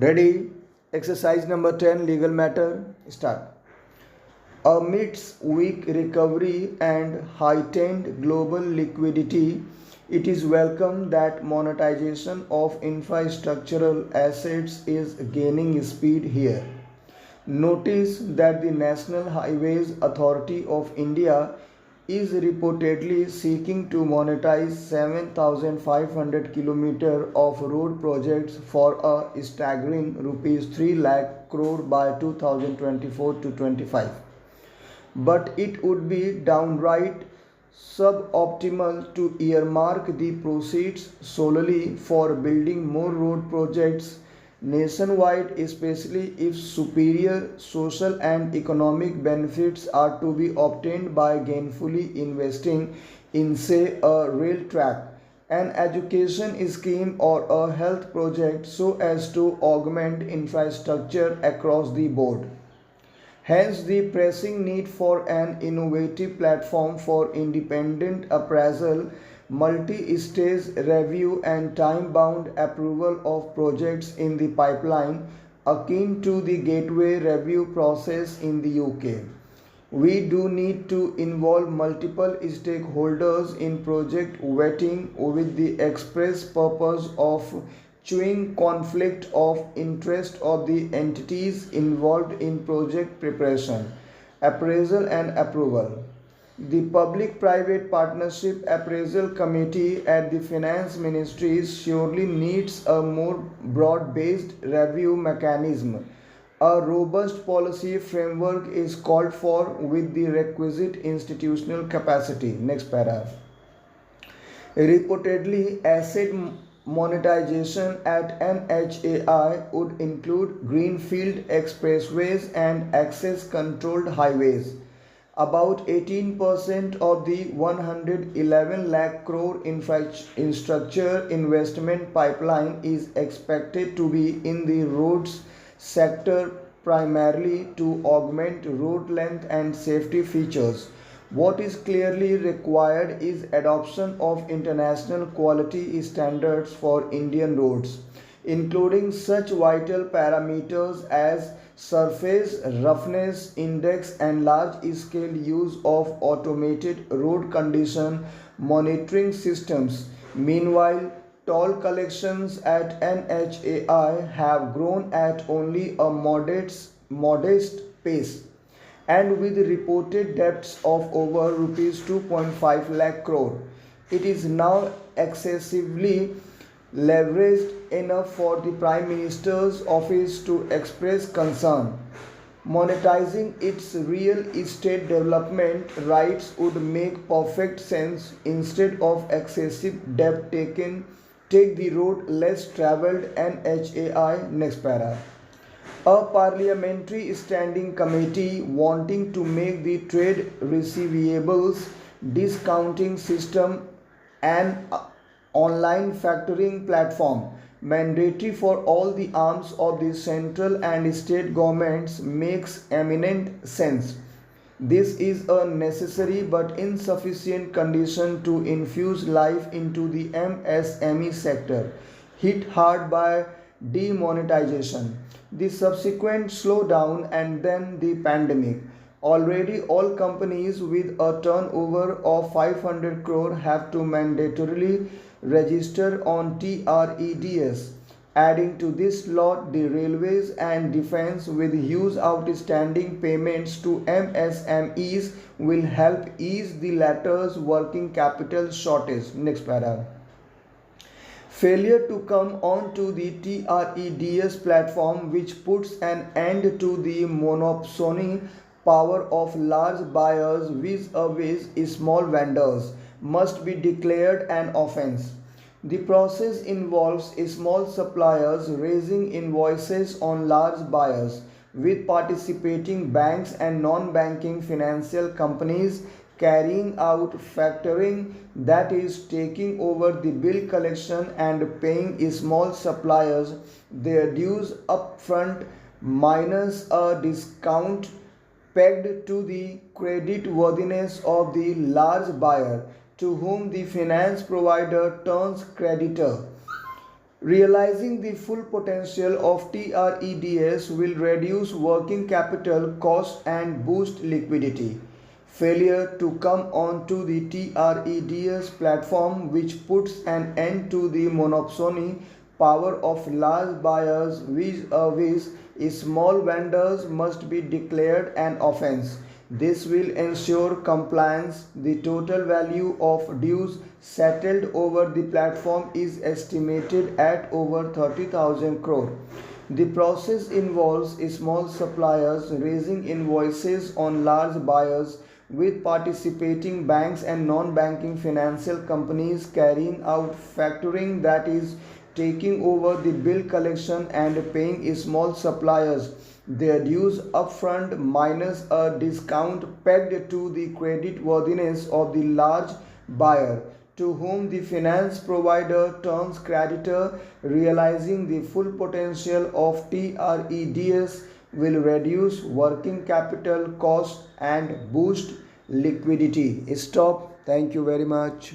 Ready? Exercise number 10, legal matter. Start. Amidst weak recovery and heightened global liquidity, it is welcome that monetization of infrastructural assets is gaining speed here. Notice that the National Highways Authority of India is reportedly seeking to monetize 7,500 km of road projects for a staggering rupees 3 lakh crore by 2024 to 25. But it would be downright suboptimal to earmark the proceeds solely for building more road projects nationwide, especially if superior social and economic benefits are to be obtained by gainfully investing in, say, a rail track, an education scheme, or a health project so as to augment infrastructure across the board. Hence, the pressing need for an innovative platform for independent appraisal, multi-stage review, and time-bound approval of projects in the pipeline, akin to the gateway review process in the UK. We do need to involve multiple stakeholders in project vetting with the express purpose of chewing conflict of interest of the entities involved in project preparation, appraisal and approval. The Public-Private Partnership Appraisal Committee at the Finance Ministry surely needs a more broad-based review mechanism. A robust policy framework is called for with the requisite institutional capacity. Next paragraph. Reportedly, asset monetization at NHAI would include greenfield expressways and access controlled highways. About 18% of the 111 lakh crore infrastructure investment pipeline is expected to be in the roads sector, primarily to augment road length and safety features. What is clearly required is adoption of international quality standards for Indian roads, including such vital parameters as surface roughness index and large-scale use of automated road condition monitoring systems. Meanwhile, toll collections at NHAI have grown at only a modest pace, and with reported debts of over rupees 2.5 lakh crore, it is now excessively leveraged enough for the Prime Minister's office to express concern. Monetizing its real estate development rights would make perfect sense. Instead of excessive debt taken, take the road less traveled NHAI. Next para. A parliamentary standing committee wanting to make the trade receivables discounting system an online factoring platform mandatory for all the arms of the central and state governments makes eminent sense. This is a necessary but insufficient condition to infuse life into the MSME sector, hit hard by demonetization, the subsequent slowdown, and then the pandemic. Already, all companies with a turnover of 500 crore have to mandatorily register on TREDS. Adding to this lot, the railways and defense with huge outstanding payments to MSMEs will help ease the latter's working capital shortage. Next paragraph. Failure to come onto the TREDS platform, which puts an end to the monopoly power of large buyers vis-a-vis small vendors, must be declared an offence. The process involves small suppliers raising invoices on large buyers, with participating banks and non-banking financial companies carrying out factoring, that is, taking over the bill collection and paying small suppliers their dues upfront minus a discount pegged to the creditworthiness of the large buyer, to whom the finance provider turns creditor. Realizing the full potential of TREDS will reduce working capital costs and boost liquidity. Failure to come onto the TREDS platform, which puts an end to the monopoly power of large buyers vis-a-vis small vendors, must be declared an offense. This will ensure compliance. The total value of dues settled over the platform is estimated at over 30,000 crore. The process involves small suppliers raising invoices on large buyers, with participating banks and non-banking financial companies carrying out factoring, that is, taking over the bill collection and paying small suppliers their dues upfront minus a discount pegged to the creditworthiness of the large buyer, to whom the finance provider turns creditor. Realizing the full potential of TREDS will reduce working capital costs and boost liquidity. Stop. Thank you very much.